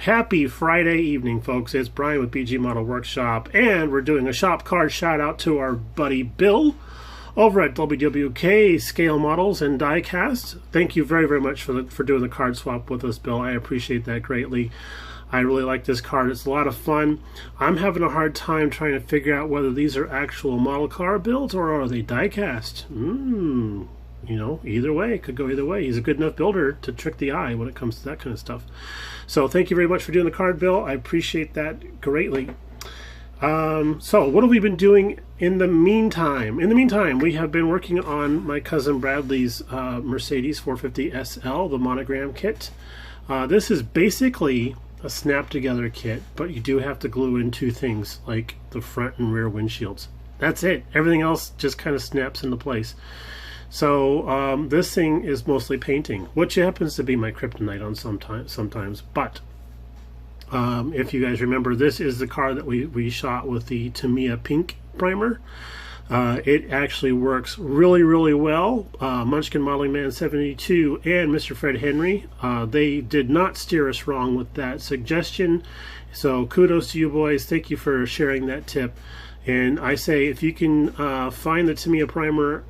Happy Friday evening, folks. It's Brian with BG Model Workshop, and we're doing a shop card shout out to our buddy Bill over at WWK Scale Models and Diecast. Thank you very, very much for doing the card swap with us, Bill. I appreciate that greatly. I really like this card. It's a lot of fun. I'm having a hard time trying to figure out whether these are actual model car builds or are they diecast. You know, either way, it could go either way. He's a good enough builder to trick the eye when it comes to that kind of stuff. So thank you very much for doing the card, Bill. I appreciate that greatly. So what have we been doing in the meantime? In the meantime, we have been working on my cousin Bradley's Mercedes 450 SL, the monogram kit. This is basically a snap together kit, but you do have to glue in two things like the front and rear windshields. That's it. Everything else just kind of snaps into place. So this thing is mostly painting, which happens to be my kryptonite on sometimes. But if you guys remember, this is the car that we shot with the Tamiya pink primer. It actually works really, really well. Munchkin Modeling Man 72 and Mr. Fred Henry, they did not steer us wrong with that suggestion. So kudos to you boys. Thank you for sharing that tip. And I say, if you can find the Tamiya primer,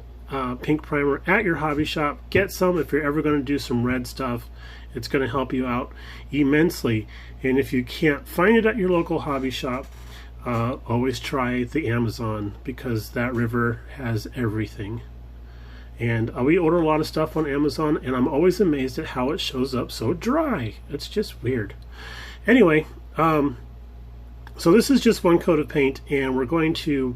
pink primer at your hobby shop, get some. If you're ever going to do some red stuff, it's going to help you out immensely. And if you can't find it at your local hobby shop, always try the Amazon, because that river has everything. And we order a lot of stuff on Amazon, and I'm always amazed at how it shows up so dry. It's just weird. Anyway, so this is just one coat of paint, and we're going to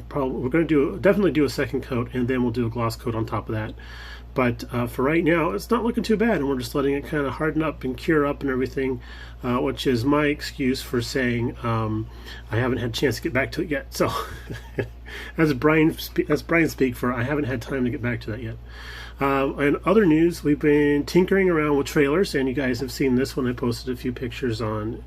definitely do a second coat, and then we'll do a gloss coat on top of that. But for right now, it's not looking too bad, and we're just letting it kind of harden up and cure up and everything, which is my excuse for saying I haven't had a chance to get back to it yet. So as Brian speak for, I haven't had time to get back to that yet. And other news, we've been tinkering around with trailers, and you guys have seen this one. I posted a few pictures on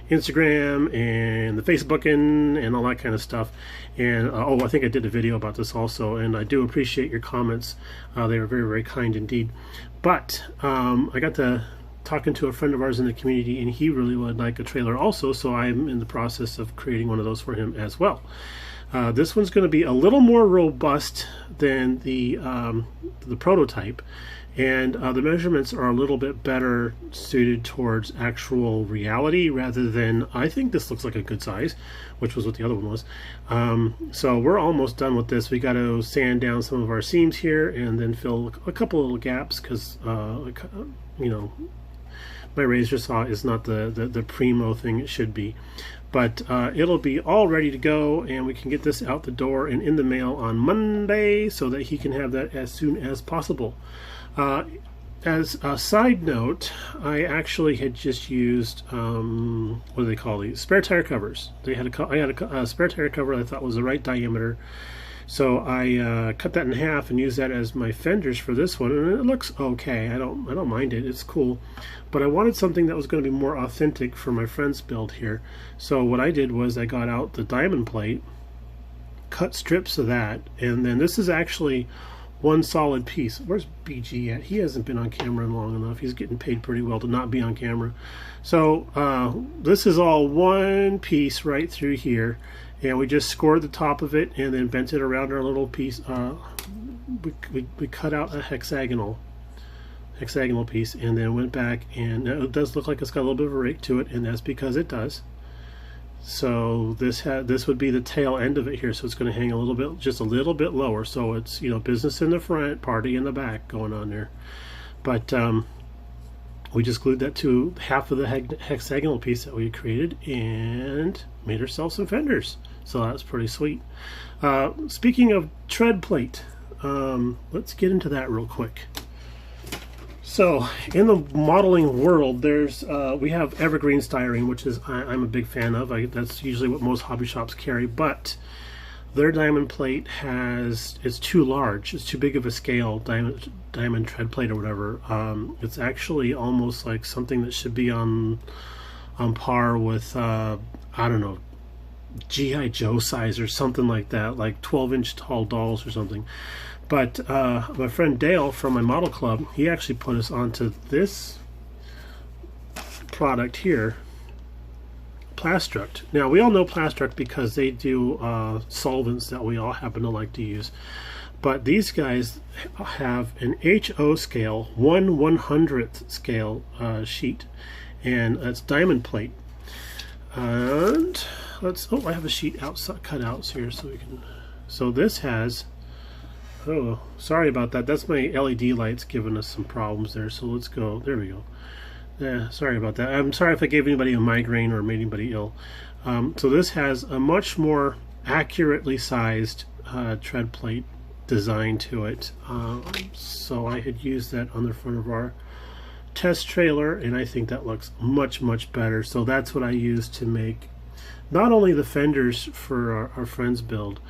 Instagram and the Facebook and all that kind of stuff. And oh, I think I did a video about this also, and I do appreciate your comments. They were very, very kind indeed. But I got to talking to a friend of ours in the community, and he really would like a trailer also, so I'm in the process of creating one of those for him as well. This one's going to be a little more robust than the prototype, and the measurements are a little bit better suited towards actual reality rather than, I think this looks like a good size, which was what the other one was. So we're almost done with this. We got to sand down some of our seams here and then fill a couple little gaps, because you know, my razor saw is not the primo thing it should be. But it'll be all ready to go, and we can get this out the door and in the mail on Monday so that he can have that as soon as possible. As a side note, I actually had just used, what do they call these? Spare tire covers. I had a spare tire cover I thought was the right diameter. So I cut that in half and used that as my fenders for this one, and it looks okay. I don't mind it. It's cool. But I wanted something that was going to be more authentic for my friend's build here. So what I did was I got out the diamond plate, cut strips of that, and then this is actually one solid piece. Where's BG at? He hasn't been on camera long enough. He's getting paid pretty well to not be on camera. So this is all one piece right through here, and we just scored the top of it and then bent it around our little piece. We cut out a hexagonal piece and then went back, and it does look like it's got a little bit of a rake to it, and that's because it does. So this would be the tail end of it here, so it's going to hang a little bit, just a little bit lower. So it's, you know, business in the front, party in the back going on there. But we just glued that to half of the hexagonal piece that we created and made ourselves some fenders. So that's pretty sweet. Speaking of tread plate, let's get into that real quick. So in the modeling world, there's we have evergreen styrene, which is I'm a big fan of. That's usually what most hobby shops carry, but their diamond plate it's too large. It's too big of a scale, diamond tread plate or whatever. It's actually almost like something that should be on par with I don't know, G.I. Joe size or something like that, like 12-inch tall dolls or something. But my friend Dale from my model club, he actually put us onto this product here, Plastruct. Now, we all know Plastruct because they do solvents that we all happen to like to use. But these guys have an HO scale, 1/100th scale sheet, and it's diamond plate. And let's, oh, I have a sheet outside, cut out here so we can, so this has, oh, sorry about that. That's my LED lights giving us some problems there. So let's go, there we go. Yeah, sorry about that. I'm sorry if I gave anybody a migraine or made anybody ill. So this has a much more accurately sized tread plate design to it. So I had used that on the front of our test trailer, and I think that looks much better. So that's what I used to make not only the fenders for our friend's build,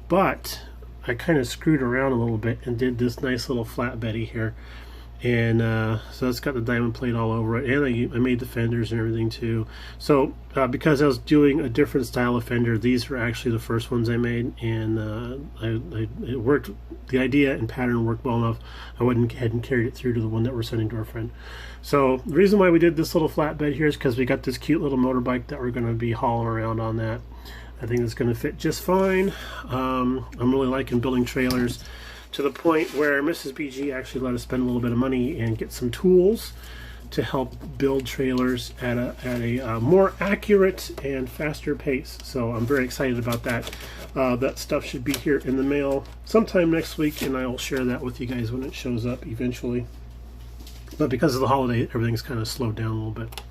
but I kind of screwed around a little bit and did this nice little flatbeddy here. And so it's got the diamond plate all over it, and I made the fenders and everything too. So because I was doing a different style of fender, these were actually the first ones I made, and it worked. The idea and pattern worked well enough. I went ahead and carried it through to the one that we're sending to our friend. So the reason why we did this little flatbed here is because we got this cute little motorbike that we're going to be hauling around on that. I think it's going to fit just fine. I'm really liking building trailers, to the point where Mrs. BG actually let us spend a little bit of money and get some tools to help build trailers at a more accurate and faster pace. So I'm very excited about that. That stuff should be here in the mail sometime next week, and I will share that with you guys when it shows up eventually. But because of the holiday, everything's kind of slowed down a little bit.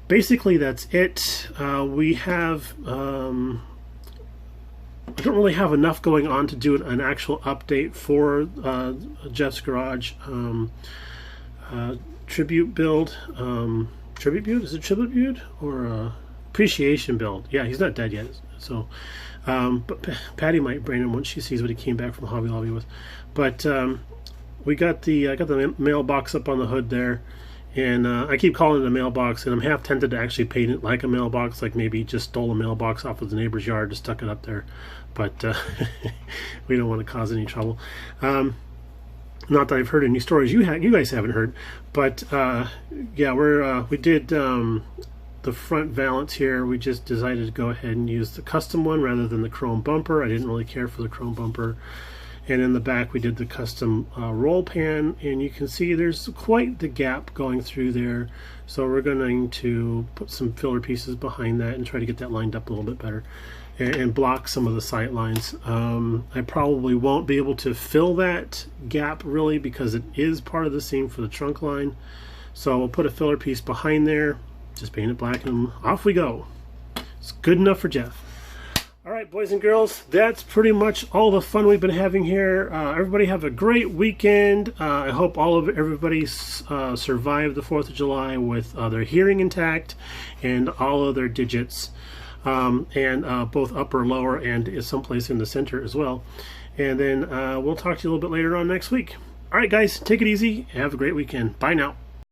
Basically, that's it. We have... I don't really have enough going on to do an actual update for Jeff's Garage tribute build. Tribute build? Is it tribute build or appreciation build? Yeah, he's not dead yet. So, but Patty might brain him once she sees what he came back from Hobby Lobby with. But we got I got the mailbox up on the hood there. And I keep calling it a mailbox, and I'm half tempted to actually paint it like a mailbox, like maybe just stole a mailbox off of the neighbor's yard and stuck it up there. But we don't want to cause any trouble. Not that I've heard any stories you guys haven't heard, but yeah, we did the front valance here. We just decided to go ahead and use the custom one rather than the chrome bumper. I didn't really care for the chrome bumper. And in the back we did the custom roll pan, and you can see there's quite the gap going through there. So we're going to put some filler pieces behind that and try to get that lined up a little bit better and block some of the sight lines. I probably won't be able to fill that gap really because it is part of the seam for the trunk line. So we'll put a filler piece behind there, just paint it black, and off we go. It's good enough for Jeff. All right, boys and girls, that's pretty much all the fun we've been having here. Everybody have a great weekend. I hope everybody survived the 4th of July with their hearing intact and all of their digits, and both upper, lower, and someplace in the center as well. And then we'll talk to you a little bit later on next week. All right, guys, take it easy. Have a great weekend. Bye now.